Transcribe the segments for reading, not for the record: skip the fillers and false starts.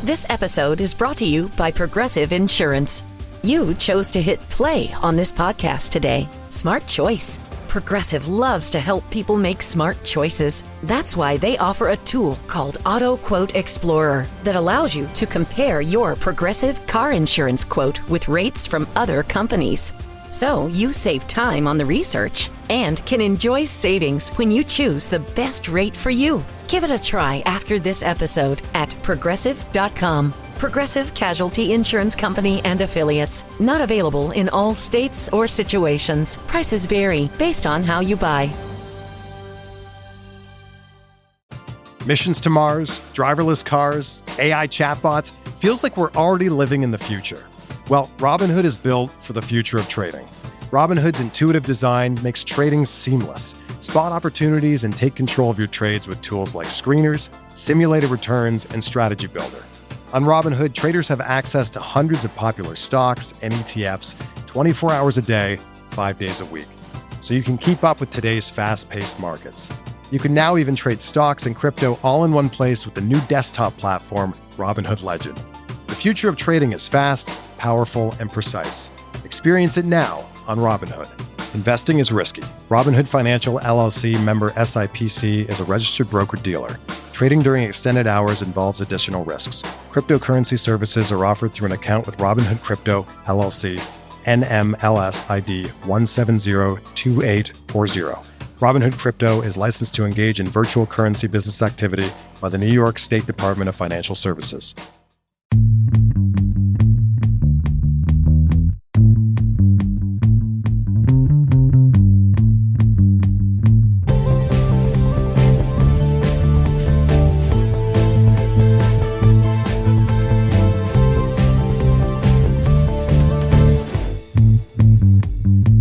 This episode is brought to you by Progressive Insurance. You chose to hit play on this podcast today. Smart choice. Progressive loves to help people make smart choices. That's why they offer a tool called Auto Quote Explorer that allows you to compare your Progressive car insurance quote with rates from other companies. So you save time on the research and can enjoy savings when you choose the best rate for you. Give it a try after this episode at progressive.com. Progressive Casualty Insurance Company and Affiliates. Not available in all states or situations. Prices vary based on how you buy. Missions to Mars, driverless cars, AI chatbots. Feels like we're already living in the future. Well, Robinhood is built for the future of trading. Robinhood's intuitive design makes trading seamless. Spot opportunities and take control of your trades with tools like screeners, simulated returns, and strategy builder. On Robinhood, traders have access to hundreds of popular stocks and ETFs 24 hours a day, 5 days a week. So you can keep up with today's fast-paced markets. You can now even trade stocks and crypto all in one place with the new desktop platform, Robinhood Legend. The future of trading is fast, powerful, and precise. Experience it now on Robinhood. Investing is risky. Robinhood Financial LLC member SIPC is a registered broker-dealer. Trading during extended hours involves additional risks. Cryptocurrency services are offered through an account with Robinhood Crypto LLC, NMLS ID 1702840. Robinhood Crypto is licensed to engage in virtual currency business activity by the New York State Department of Financial Services.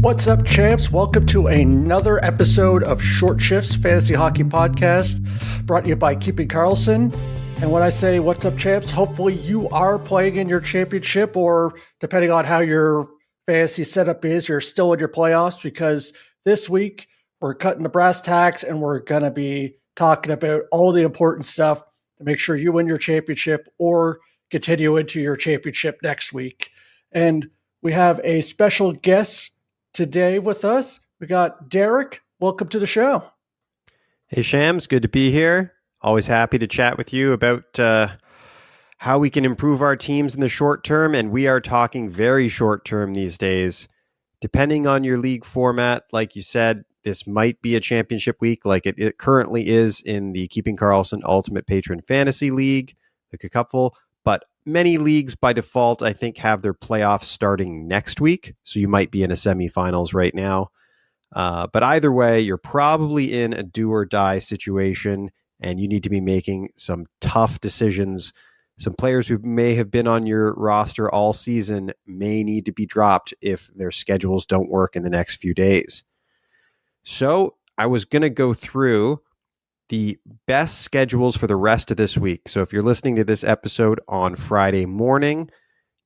What's up, champs? Welcome to another episode of Short Shifts Fantasy Hockey Podcast, brought to you by Keeping Karlsson. And when I say what's up, champs, hopefully you are playing in your championship, or depending on how your fantasy setup is, you're still in your playoffs, because this week we're cutting the brass tacks and we're going to be talking about all the important stuff to make sure you win your championship or continue into your championship next week. And we have a special guest today with us. We got Derrick. Welcome to the show. Hey, Shams. Good to be here. Always happy to chat with you about how we can improve our teams in the short term. And we are talking very short term these days. Depending on your league format, like you said, this might be a championship week like it currently is in the Keeping Karlsson Ultimate Patron Fantasy League, the Cupful. But many leagues by default, I think, have their playoffs starting next week. So you might be in a semifinals right now. But either way, you're probably in a do or die situation, and you need to be making some tough decisions. Some players who may have been on your roster all season may need to be dropped if their schedules don't work in the next few days. So I was going to go through the best schedules for the rest of this week. So if you're listening to this episode on Friday morning,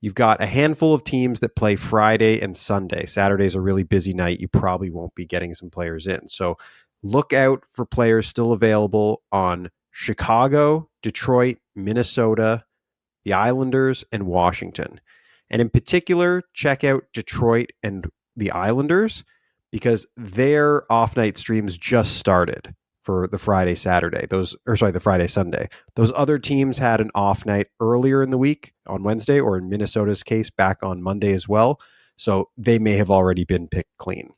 you've got a handful of teams that play Friday and Sunday. Saturday's a really busy night. You probably won't be getting some players in. So look out for players still available on Chicago, Detroit, Minnesota, the Islanders, and Washington. And in particular, check out Detroit and the Islanders because their off-night streams just started for the Friday, the Friday, Sunday. Those other teams had an off night earlier in the week on Wednesday, or in Minnesota's case, back on Monday as well. So they may have already been picked clean.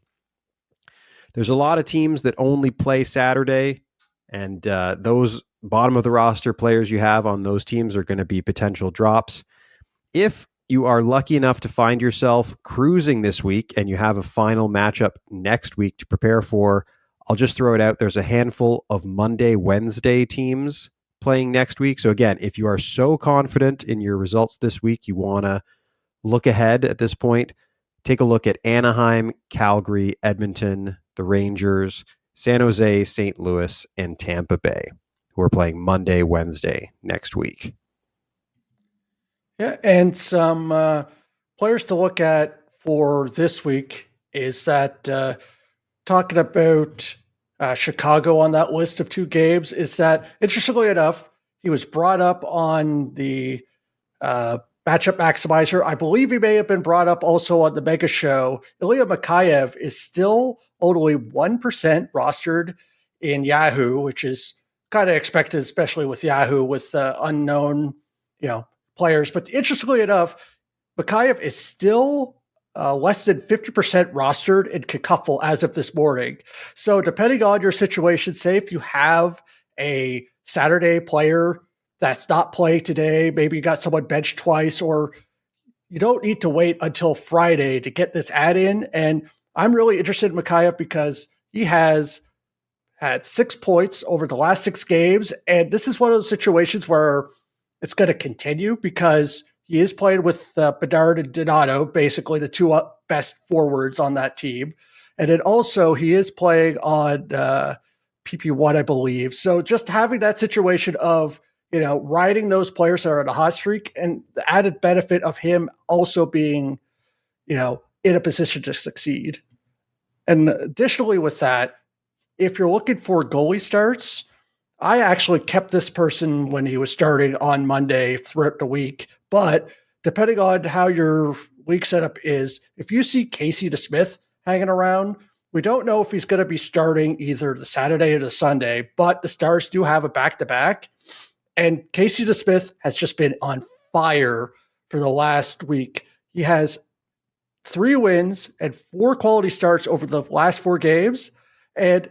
There's a lot of teams that only play Saturday, and those bottom of the roster players you have on those teams are going to be potential drops. If you are lucky enough to find yourself cruising this week and you have a final matchup next week to prepare for, I'll just throw it out. There's a handful of Monday, Wednesday teams playing next week. So again, if you are so confident in your results this week, you want to look ahead at this point, take a look at Anaheim, Calgary, Edmonton, the Rangers, San Jose, St. Louis, and Tampa Bay, who are playing Monday, Wednesday next week. Yeah, and some players to look at for this week is that talking about Chicago on that list of 2 games is that, interestingly enough, He was brought up on the matchup maximizer. I believe he may have been brought up also on the Mega Show. Ilya Mikheyev is still only 1% rostered in Yahoo, which is kind of expected, especially with Yahoo, with unknown, players. But interestingly enough, Mikheyev is still less than 50% rostered in Cacuftle as of this morning. So depending on your situation, say if you have a Saturday player that's not playing today, maybe you got someone benched twice, or you don't need to wait until Friday to get this add in. And I'm really interested in Mikheyev because he has had 6 points over the last 6 games. And this is one of those situations where it's going to continue because he is playing with Bedard and Donato, basically the 2 best forwards on that team. And then also he is playing on PP1, I believe. So just having that situation of, riding those players that are on a hot streak, and the added benefit of him also being, in a position to succeed. And additionally with that, if you're looking for goalie starts, I actually kept this person when he was starting on Monday throughout the week. But depending on how your week setup is, if you see Casey Desmith hanging around, we don't know if he's going to be starting either the Saturday or the Sunday, but the Stars do have a back-to-back. And Casey Desmith has just been on fire for the last week. He has 3 wins and 4 quality starts over the last 4 games. And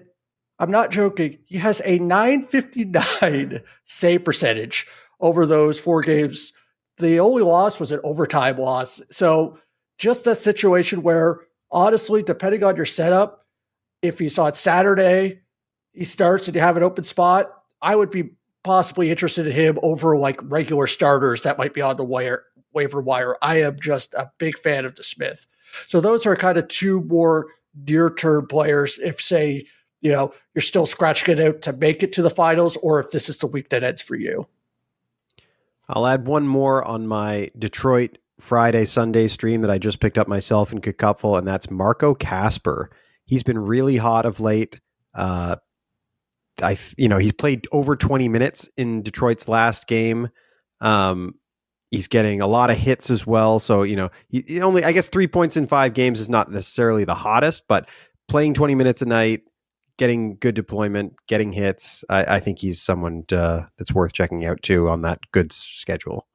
I'm not joking, he has a .959 save percentage over those 4 games. The only loss was an overtime loss. So just that situation where, honestly, depending on your setup, if he's on Saturday, he starts and you have an open spot, I would be possibly interested in him over like regular starters that might be on the waiver wire. I am just a big fan of Desmith. So those are kind of 2 more near-term players if, say, you're still scratching it out to make it to the finals, or if this is the week that ends for you. I'll add one more on my Detroit Friday, Sunday stream that I just picked up myself in Cacuftle, and that's Marco Kasper. He's been really hot of late. He's played over 20 minutes in Detroit's last game. He's getting a lot of hits as well. So, he only, I guess 3 points in 5 games is not necessarily the hottest, but playing 20 minutes a night, getting good deployment, getting hits. I think he's someone that's worth checking out too on that good schedule.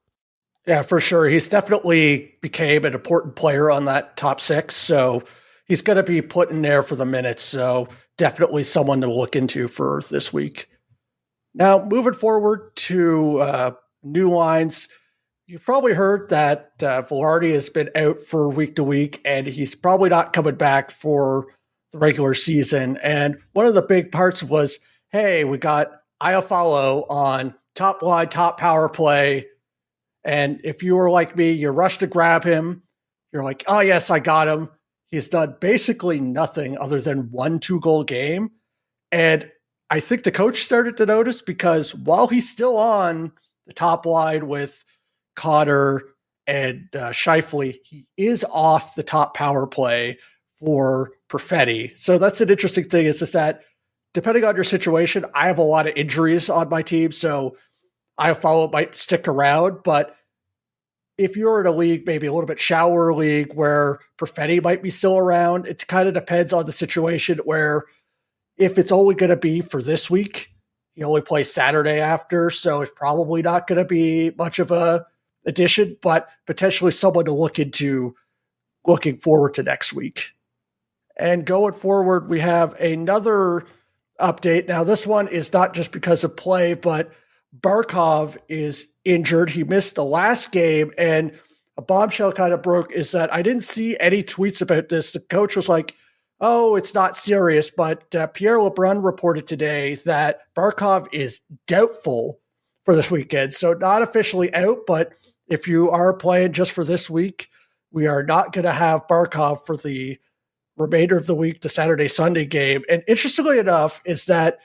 Yeah, for sure. He's definitely became an important player on that top 6. So he's going to be put in there for the minutes. So definitely someone to look into for this week. Now, moving forward to new lines, you've probably heard that Velarde has been out for week to week, and he's probably not coming back for the regular season. And one of the big parts was, hey, we got Iafallo on top line, top power play. And if you were like me, you rushed to grab him. You're like, oh, yes, I got him. He's done basically nothing other than 1 2-goal game. And I think the coach started to notice, because while he's still on the top line with Cotter and Scheifele, he is off the top power play for Perfetti. So that's an interesting thing. It's just that depending on your situation, I have a lot of injuries on my team, so Iafallo might stick around. But if you're in a league, maybe a little bit shallower league where Perfetti might be still around, it kind of depends on the situation, where if it's only going to be for this week, he only plays Saturday after, so it's probably not going to be much of a addition, but potentially someone to look into looking forward to next week. And going forward, we have another update. Now, this one is not just because of play, but Barkov is injured. He missed the last game, and a bombshell kind of broke is that I didn't see any tweets about this. The coach was like, oh, it's not serious, but Pierre LeBrun reported today that Barkov is doubtful for this weekend. So not officially out, but if you are playing just for this week, we are not going to have Barkov for the remainder of the week, the Saturday-Sunday game. And interestingly enough is that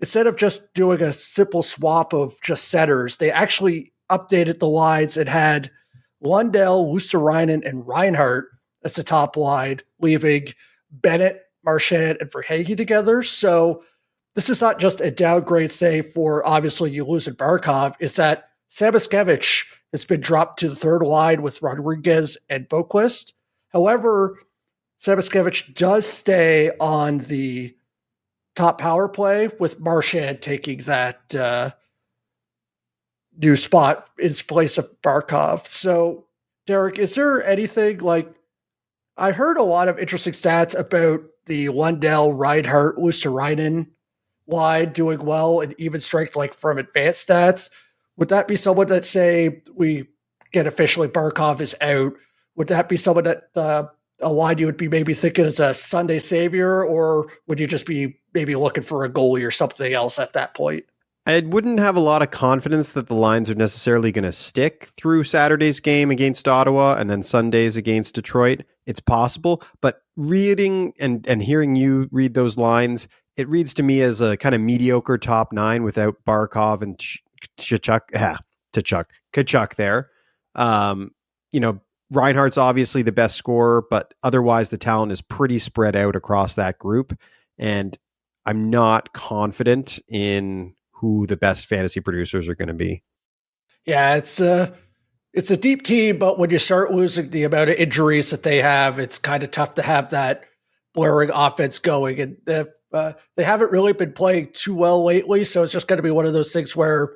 instead of just doing a simple swap of just setters, they actually updated the lines and had Lundell, Luostarinen, and Reinhart as the top line, leaving Bennett, Marchand, and Verhaeghe together. So this is not just a downgrade, say, for obviously you losing Barkov, is that Samoskevich has been dropped to the third line with Rodriguez and Boquist. However, Samoskevich does stay on the top power play with Marchand taking that new spot in place of Barkov. So, Derek, is there anything like, I heard a lot of interesting stats about the Lundell, Reinhardt, Luostarinen line doing well and even strength, like from advanced stats. Would that be someone that, say, we get officially Barkov is out? Would that be someone that a line you would be maybe thinking as a Sunday savior, or would you just be maybe looking for a goalie or something else at that point? I wouldn't have a lot of confidence that the lines are necessarily going to stick through Saturday's game against Ottawa and then Sunday's against Detroit. It's possible, but reading and hearing you read those lines, it reads to me as a kind of mediocre top nine without Barkov and Tkachuk there. Reinhardt's obviously the best scorer, but otherwise the talent is pretty spread out across that group. And I'm not confident in who the best fantasy producers are going to be. Yeah, it's a deep team, but when you start losing the amount of injuries that they have, it's kind of tough to have that blurring offense going. And they haven't really been playing too well lately, so it's just going to be one of those things where,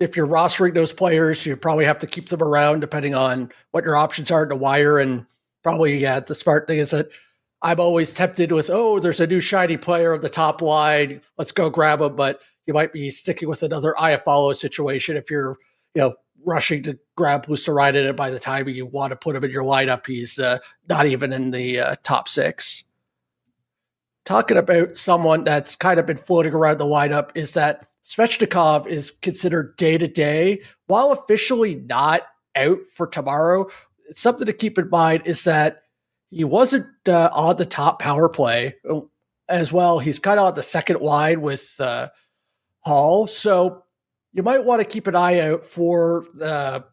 if you're rostering those players, you probably have to keep them around depending on what your options are to wire. And probably, the smart thing is that I'm always tempted with, there's a new shiny player on the top line, let's go grab him. But you might be sticking with another Iafallo situation if you're, rushing to grab Luostarinen, and by the time you want to put him in your lineup, he's not even in the top six. Talking about someone that's kind of been floating around the lineup is that Svechnikov is considered day-to-day. While officially not out for tomorrow, something to keep in mind is that he wasn't on the top power play as well. He's kind of on the second line with Hall. So you might want to keep an eye out for the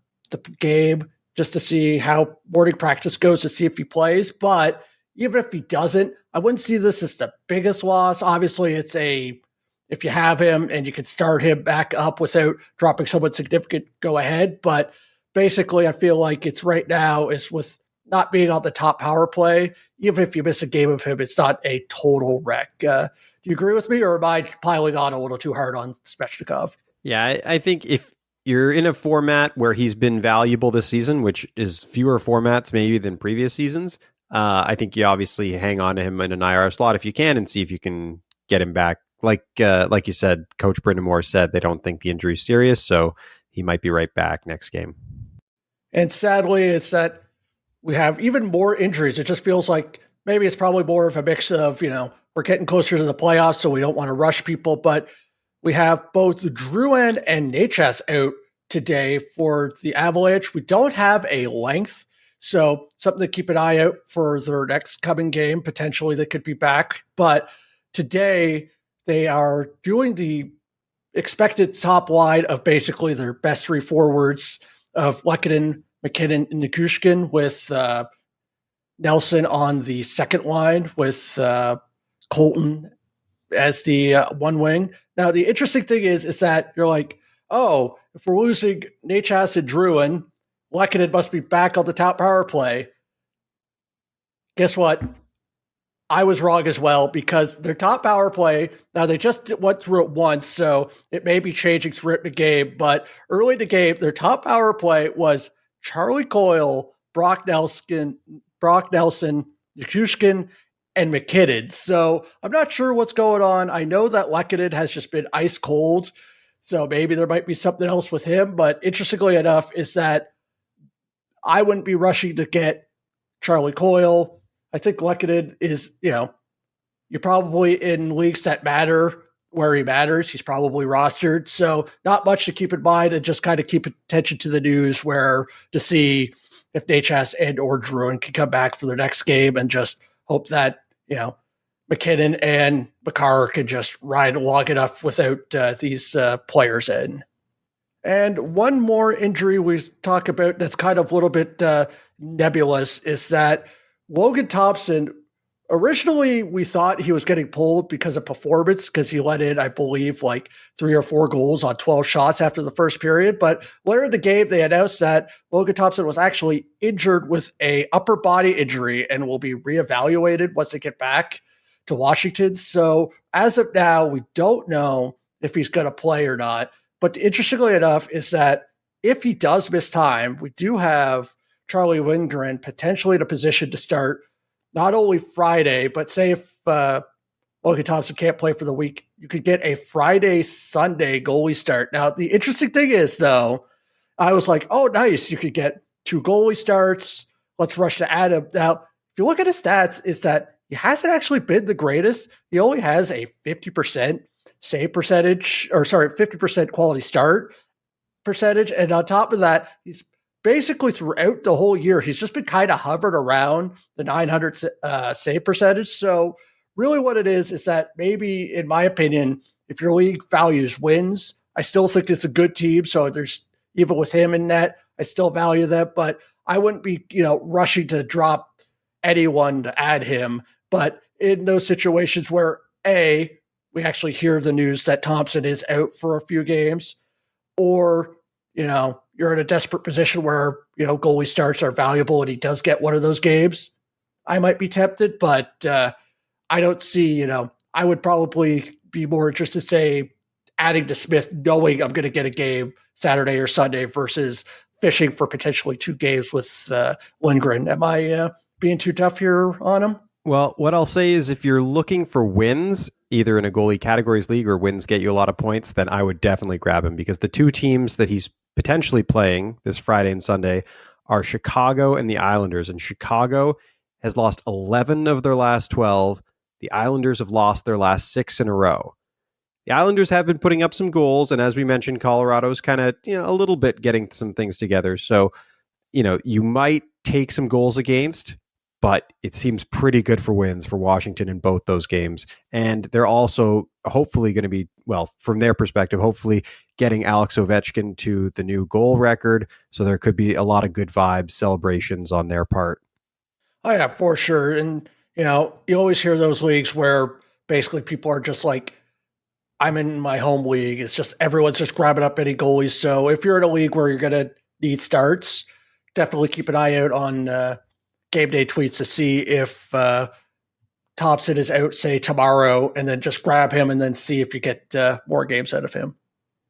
game just to see how morning practice goes, to see if he plays. But even if he doesn't, I wouldn't see this as the biggest loss. Obviously, if you have him and you can start him back up without dropping someone significant, go ahead. But basically, I feel like it's right now is with not being on the top power play, even if you miss a game of him, it's not a total wreck. Do you agree with me, or am I piling on a little too hard on Svechnikov? Yeah, I think if you're in a format where he's been valuable this season, which is fewer formats maybe than previous seasons, I think you obviously hang on to him in an IR slot if you can and see if you can get him back. Like you said, Coach Brendan Moore said they don't think the injury is serious, so he might be right back next game. And sadly, it's that we have even more injuries. It just feels like maybe it's probably more of a mix of, we're getting closer to the playoffs, so we don't want to rush people. But we have both Drouin and Necas out today for the Avalanche. We don't have a length, so something to keep an eye out for their next coming game. Potentially they could be back. But today they are doing the expected top line of basically their best three forwards of Lehkonen, McKinnon, and Nichushkin, with Nelson on the second line with Colton as the one wing. Now, the interesting thing is that you're like, if we're losing Necas and Drouin, Lehkonen must be back on the top power play. Guess what? I was wrong as well, because their top power play, now they just went through it once, so it may be changing throughout the game, but early in the game, their top power play was Charlie Coyle, Brock Nelson, Nichushkin, and McKinnon. So I'm not sure what's going on. I know that Lehkonen has just been ice cold, so maybe there might be something else with him, but interestingly enough is that I wouldn't be rushing to get Charlie Coyle. I think Lehkonen is, you're probably in leagues that matter where he matters. He's probably rostered. So not much to keep in mind, and just kind of keep attention to the news to see if Necas and or Drouin can come back for their next game, and just hope that, McKinnon and Makar can just ride along enough without these players in. And one more injury we talk about that's kind of a little bit nebulous is that Logan Thompson Originally, we thought he was getting pulled because of performance, because he let in, I believe, like 3 or 4 goals on 12 shots after the first period. But later in the game, they announced that Logan Thompson was actually injured with a upper body injury and will be reevaluated once they get back to Washington. So as of now, we don't know if he's going to play or not. But interestingly enough is that if he does miss time, we do have Charlie Lindgren potentially in a position to start not only Friday, but say if Logan Thompson can't play for the week, you could get a Friday, Sunday goalie start. Now, the interesting thing is, though, I was like, oh, nice. You could get 2 goalie starts. Let's rush to add him. Now, if you look at his stats, is that he hasn't actually been the greatest. He only has a 50% save percentage, 50% quality start percentage. And on top of that, he's basically throughout the whole year, he's just been kind of hovered around the 900 save percentage. So really what it is that maybe, in my opinion, if your league values wins, I still think it's a good team. So there's, even with him in net, I still value that, but I wouldn't be, rushing to drop anyone to add him. But in those situations where we actually hear the news that Thompson is out for a few games, or, you're in a desperate position where, goalie starts are valuable and he does get one of those games, I might be tempted, but I don't see, I would probably be more interested, say, adding Desmith, knowing I'm going to get a game Saturday or Sunday versus fishing for potentially 2 games with Lindgren. Am I being too tough here on him? Well, what I'll say is if you're looking for wins, either in a goalie categories league or wins get you a lot of points, then I would definitely grab him, because the 2 teams that he's potentially playing this Friday and Sunday are Chicago and the Islanders. And Chicago has lost 11 of their last 12. The Islanders have lost their last 6 in a row. The Islanders have been putting up some goals, and as we mentioned, Colorado's kind of, a little bit getting some things together. So, you might take some goals against, but it seems pretty good for wins for Washington in both those games. And they're also hopefully going to be, from their perspective, hopefully getting Alex Ovechkin to the new goal record. So there could be a lot of good vibes, celebrations on their part. Oh, yeah, for sure. And, you always hear those leagues where basically people are just like, I'm in my home league. It's just everyone's just grabbing up any goalies. So if you're in a league where you're going to need starts, definitely keep an eye out on game day tweets to see if Thompson is out, say, tomorrow, and then just grab him and then see if you get more games out of him.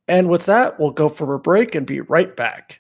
And with that, we'll go for a break and be right back.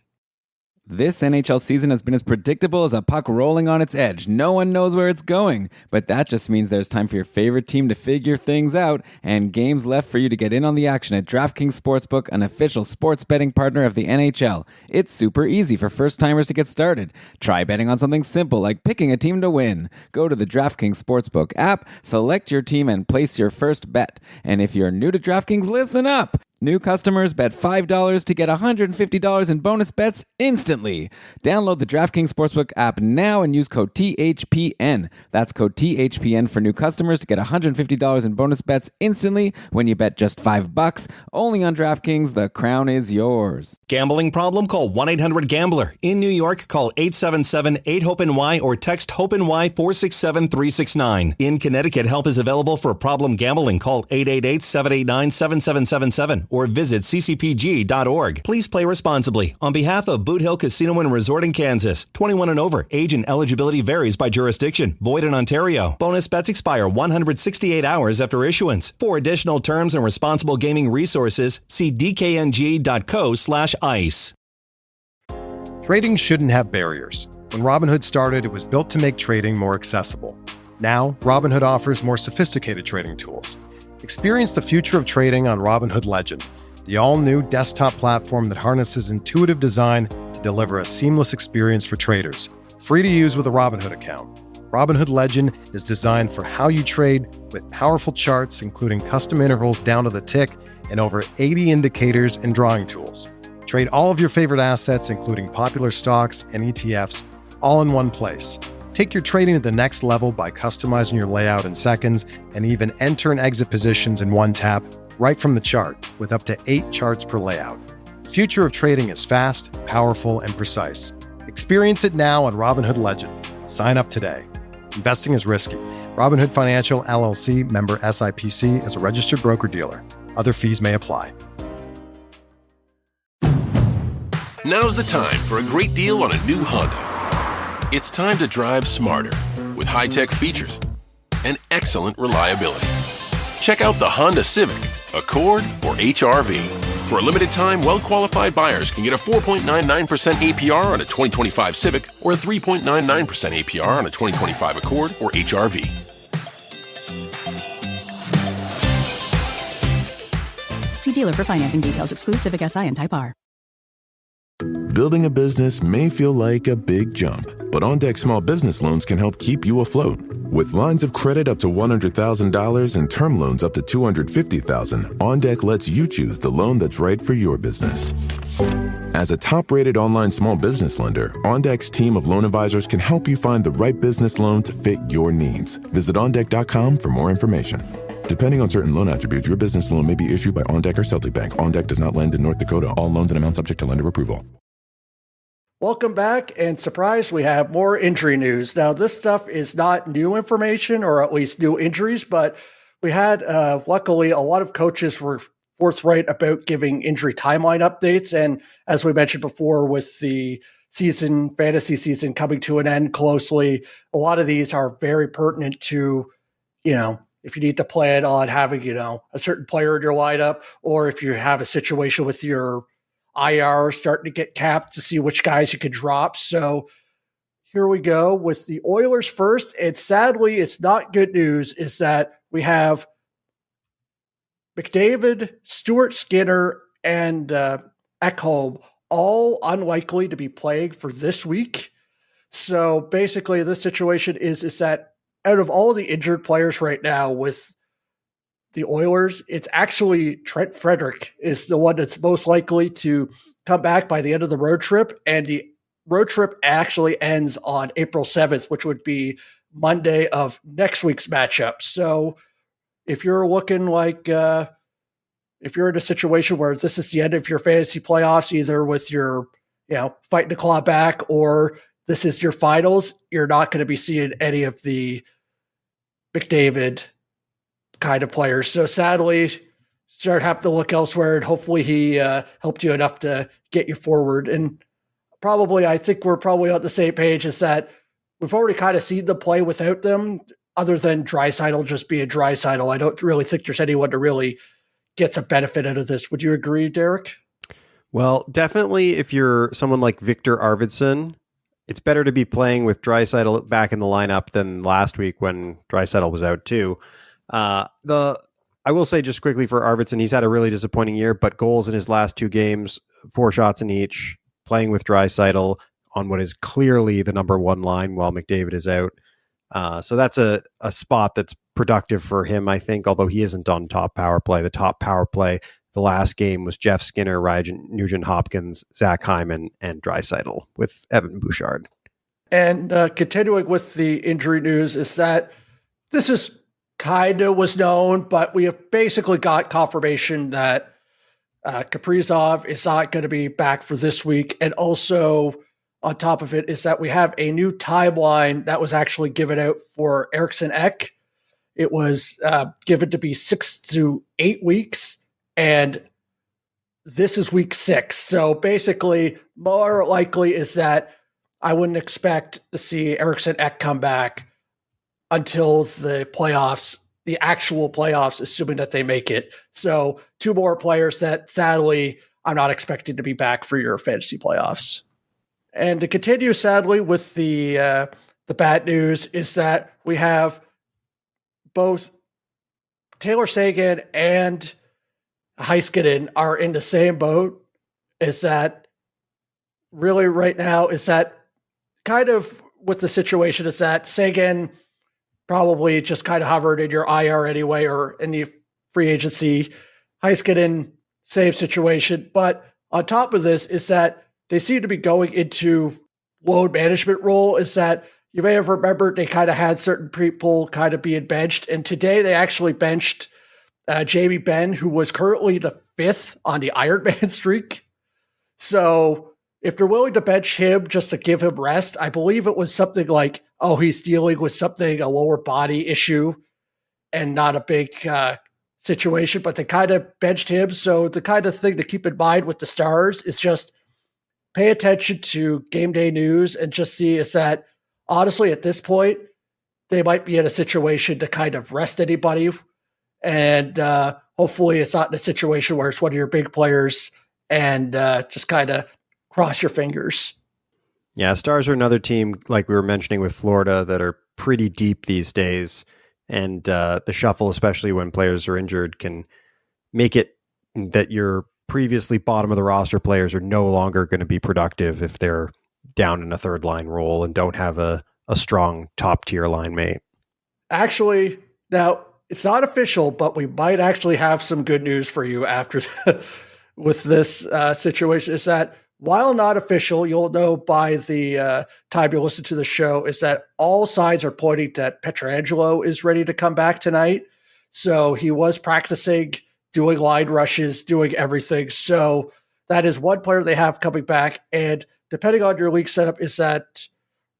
This NHL season has been as predictable as a puck rolling on its edge. No one knows where it's going, but that just means there's time for your favorite team to figure things out and games left for you to get in on the action at DraftKings Sportsbook, an official sports betting partner of the NHL. It's super easy for first-timers to get started. Try betting on something simple like picking a team to win. Go to the DraftKings Sportsbook app, select your team, and place your first bet. And if you're new to DraftKings, listen up! New customers bet $5 to get $150 in bonus bets instantly. Download the DraftKings Sportsbook app now and use code THPN. That's code THPN for new customers to get $150 in bonus bets instantly when you bet just $5. Only on DraftKings, the crown is yours. Gambling problem? Call 1-800-GAMBLER. In New York, call 877-8-HOPE-NY or text HOPE-NY 467-369. In Connecticut, help is available for problem gambling. Call 888-789-7777. Or visit ccpg.org. Please play responsibly. On behalf of Boot Hill Casino and Resort in Kansas, 21 and over. Age and eligibility varies by jurisdiction. Void in Ontario. Bonus bets expire 168 hours after issuance. For additional terms and responsible gaming resources, see dkng.co/ice. Trading shouldn't have barriers. When Robinhood started, it was built to make trading more accessible. Now, Robinhood offers more sophisticated trading tools. Experience the future of trading on Robinhood Legend, the all-new desktop platform that harnesses intuitive design to deliver a seamless experience for traders. Free to use with a Robinhood account. Robinhood Legend is designed for how you trade with powerful charts, including custom intervals down to the tick and over 80 indicators and drawing tools. Trade all of your favorite assets, including popular stocks and ETFs, all in one place. Take your trading to the next level by customizing your layout in seconds and even enter and exit positions in one tap right from the chart with up to 8 charts per layout. The future of trading is fast, powerful, and precise. Experience it now on Robinhood Legend. Sign up today. Investing is risky. Robinhood Financial LLC, member SIPC, is a registered broker-dealer. Other fees may apply. Now's the time for a great deal on a new Honda. It's time to drive smarter with high-tech features and excellent reliability. Check out the Honda Civic, Accord, or HR-V. For a limited time, well-qualified buyers can get a 4.99% APR on a 2025 Civic or a 3.99% APR on a 2025 Accord or HR-V. See dealer for financing details. Exclude Civic Si and Type R. Building a business may feel like a big jump, but OnDeck Small Business Loans can help keep you afloat. With lines of credit up to $100,000 and term loans up to $250,000, OnDeck lets you choose the loan that's right for your business. As a top-rated online small business lender, OnDeck's team of loan advisors can help you find the right business loan to fit your needs. Visit OnDeck.com for more information. Depending on certain loan attributes, your business loan may be issued by OnDeck or Celtic Bank. OnDeck does not lend in North Dakota. All loans and amounts subject to lender approval. Welcome back, and surprise, we have more injury news. Now, this stuff is not new information, or at least new injuries, but we had, luckily, a lot of coaches were forthright about giving injury timeline updates, and as we mentioned before, with the fantasy season coming to an end closely, a lot of these are very pertinent to, if you need to plan on having, a certain player in your lineup, or if you have a situation with your IR starting to get capped to see which guys you could drop. So here we go with the Oilers first. And sadly, it's not good news, is that we have McDavid, Stuart, Skinner, and Ekholm all unlikely to be playing for this week. So basically, this situation is that out of all the injured players right now with the Oilers, it's actually Trent Frederic is the one that's most likely to come back by the end of the road trip. And the road trip actually ends on April 7th, which would be Monday of next week's matchup. So if you're looking like, if you're in a situation where this is the end of your fantasy playoffs, either with your, fighting to claw back, or this is your finals, you're not going to be seeing any of the McDavid kind of players. So sadly, start having to look elsewhere, and hopefully he helped you enough to get you forward. And I think we're probably on the same page, is that we've already kind of seen them play without them, other than Draisaitl just being Draisaitl. I don't really think there's anyone to really get some benefit out of this. Would you agree, Derrick? Well, definitely if you're someone like Victor Arvidsson, it's better to be playing with Draisaitl back in the lineup than last week when Draisaitl was out too. I will say just quickly for Arvidsson, he's had a really disappointing year, but goals in his last 2 games, 4 shots in each, playing with Draisaitl on what is clearly the number 1 line while McDavid is out. So that's a spot that's productive for him, I think, although he isn't on top power play. The top power play the last game was Jeff Skinner, Ryan Nugent-Hopkins, Zach Hyman, and Draisaitl with Evan Bouchard. And continuing with the injury news, is that this is kind of was known, but we have basically got confirmation that Kaprizov is not going to be back for this week. And also on top of it is that we have a new timeline that was actually given out for Eriksson Ek. It was given to be 6 to 8 weeks, and this is week 6. So basically, more likely is that I wouldn't expect to see Eriksson Ek come back until the playoffs, the actual playoffs, assuming that they make it. So 2 more players that sadly I'm not expecting to be back for your fantasy playoffs. And to continue sadly with the bad news is that we have both Taylor Seguin and Heiskanen are in the same boat. Is that really right now, is that kind of with the situation is that Seguin probably just kind of hovered in your IR anyway, or in the free agency. Heiskanen, same situation. But on top of this is that they seem to be going into load management role. Is that you may have remembered they kind of had certain people kind of being benched. And today they actually benched Jamie Benn, who was currently the 5th on the Ironman streak. So if they're willing to bench him just to give him rest, I believe it was something like oh, he's dealing with something, a lower body issue and not a big situation, but they kind of benched him. So the kind of thing to keep in mind with the Stars is just pay attention to game day news and just see is that honestly, at this point, they might be in a situation to kind of rest anybody. And hopefully it's not in a situation where it's one of your big players and just kind of cross your fingers. Yeah, Stars are another team, like we were mentioning with Florida, that are pretty deep these days. And the shuffle, especially when players are injured, can make it that your previously bottom of the roster players are no longer going to be productive if they're down in a third line role and don't have a strong top tier line mate. Actually, now it's not official, but we might actually have some good news for you after with this situation. Is that while not official, you'll know by the time you listen to the show, is that all signs are pointing that Pietrangelo is ready to come back tonight. So he was practicing, doing line rushes, doing everything. So that is one player they have coming back. And depending on your league setup, is that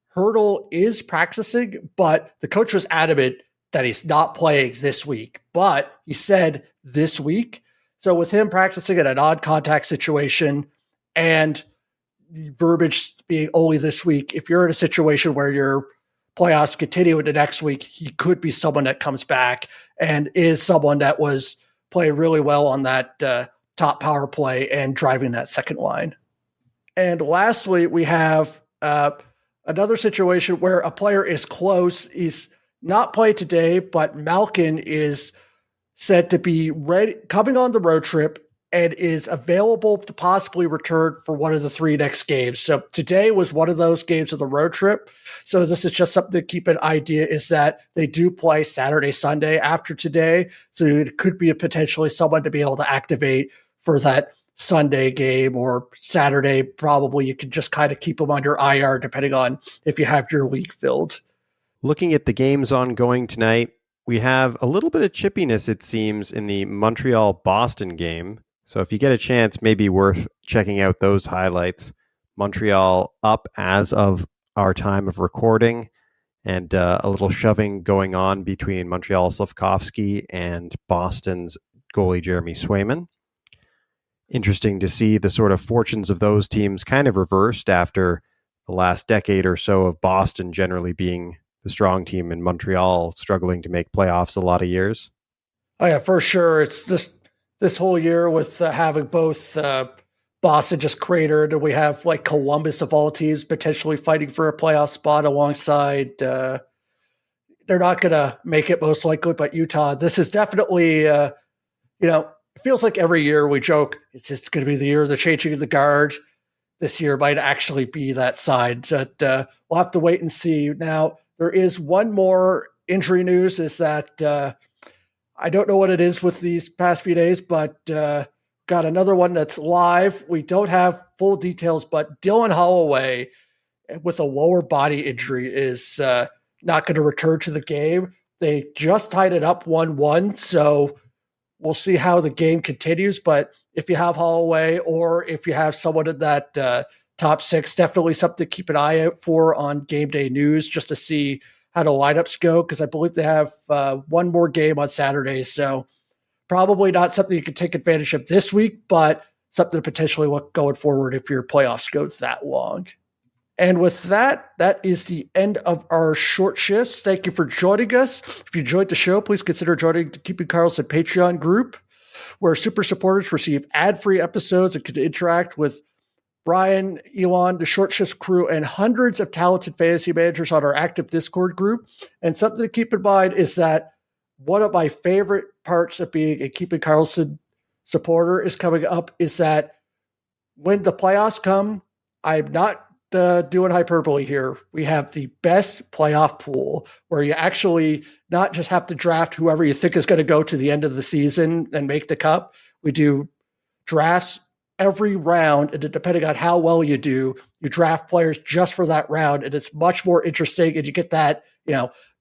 Hurdle is practicing, but the coach was adamant that he's not playing this week. But he said this week. So with him practicing in a non-contact situation and the verbiage being only this week, if you're in a situation where your playoffs continue into next week, he could be someone that comes back and is someone that was playing really well on that top power play and driving that second line. And lastly, we have another situation where a player is close. He's not played today, but Malkin is said to be ready, coming on the road trip, and is available to possibly return for one of the 3 next games. So today was one of those games of the road trip. So this is just something to keep an idea, is that they do play Saturday, Sunday after today. So it could be potentially someone to be able to activate for that Sunday game, or Saturday. Probably you can just kind of keep them under IR depending on if you have your league filled. Looking at the games ongoing tonight, we have a little bit of chippiness, it seems, in the Montreal-Boston game. So if you get a chance, maybe worth checking out those highlights. Montreal up as of our time of recording, and a little shoving going on between Montreal's Slafkovsky and Boston's goalie Jeremy Swayman. Interesting to see the sort of fortunes of those teams kind of reversed after the last decade or so of Boston generally being the strong team and Montreal struggling to make playoffs a lot of years. Oh yeah, for sure. It's just this whole year with having both Boston just cratered, and we have like Columbus of all teams potentially fighting for a playoff spot alongside. They're not going to make it most likely, but Utah. This is definitely, it feels like every year we joke, it's just going to be the year of the changing of the guard. This year might actually be that side. But we'll have to wait and see. Now, there is one more injury news, is that I don't know what it is with these past few days, but got another one that's live. We don't have full details, but Dylan Holloway with a lower body injury is not going to return to the game. They just tied it up 1-1, so we'll see how the game continues. But if you have Holloway, or if you have someone in that top 6, definitely something to keep an eye out for on game day news, just to see how the lineups go, because I believe they have one more game on Saturday. So probably not something you can take advantage of this week, but something to potentially look going forward if your playoffs goes that long. And with that, that is the end of our short shifts. Thank you for joining us. If you enjoyed the show, please consider joining the Keeping Karlsson Patreon group, where super supporters receive ad-free episodes and can interact with Brian, Elon, the Short Shifts crew, and hundreds of talented fantasy managers on our active Discord group. And something to keep in mind is that one of my favorite parts of being a Keeping Karlsson supporter is coming up, is that when the playoffs come, I'm not doing hyperbole here. We have the best playoff pool, where you actually not just have to draft whoever you think is going to go to the end of the season and make the cup. We do drafts every round, and depending on how well you do, you draft players just for that round, and it's much more interesting, and you get that,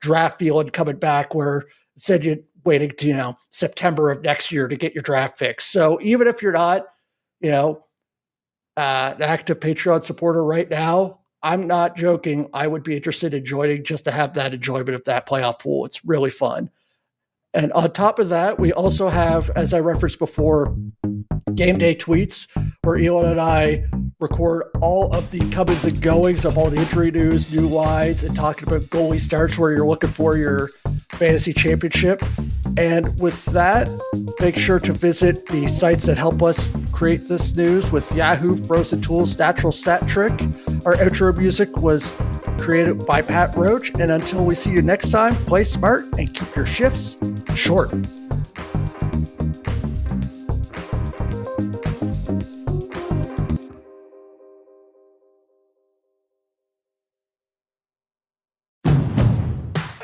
draft feeling coming back, where instead you're waiting to, September of next year to get your draft picks. So even if you're not, an active Patreon supporter right now, I'm not joking. I would be interested in joining just to have that enjoyment of that playoff pool. It's really fun. And on top of that, we also have, as I referenced before, game day tweets where Elon and I record all of the comings and goings of all the injury news, new lines, and talking about goalie starts where you're looking for your fantasy championship. And with that, make sure to visit the sites that help us create this news with Yahoo, Frozen Tools, Natural Stat Trick. Our outro music was created by Pat Roach. And until we see you next time, play smart and keep your shifts short.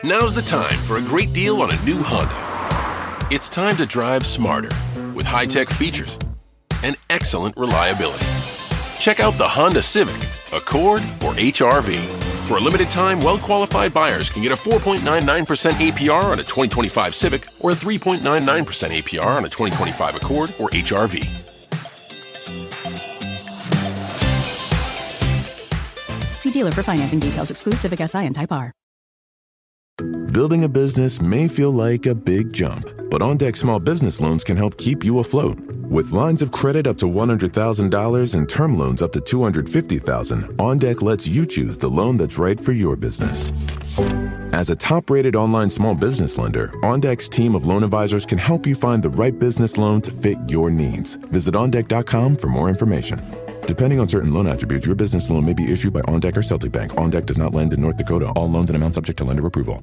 Now's the time for a great deal on a new Honda. It's time to drive smarter with high-tech features and excellent reliability. Check out the Honda Civic, Accord, or HR-V. For a limited time, well-qualified buyers can get a 4.99% APR on a 2025 Civic or a 3.99% APR on a 2025 Accord or HR-V. See dealer for financing details. Exclude Civic Si and Type R. Building a business may feel like a big jump, but OnDeck Small Business Loans can help keep you afloat. With lines of credit up to $100,000 and term loans up to $250,000, OnDeck lets you choose the loan that's right for your business. As a top-rated online small business lender, OnDeck's team of loan advisors can help you find the right business loan to fit your needs. Visit OnDeck.com for more information. Depending on certain loan attributes, your business loan may be issued by OnDeck or Celtic Bank. OnDeck does not lend in North Dakota. All loans and amounts subject to lender approval.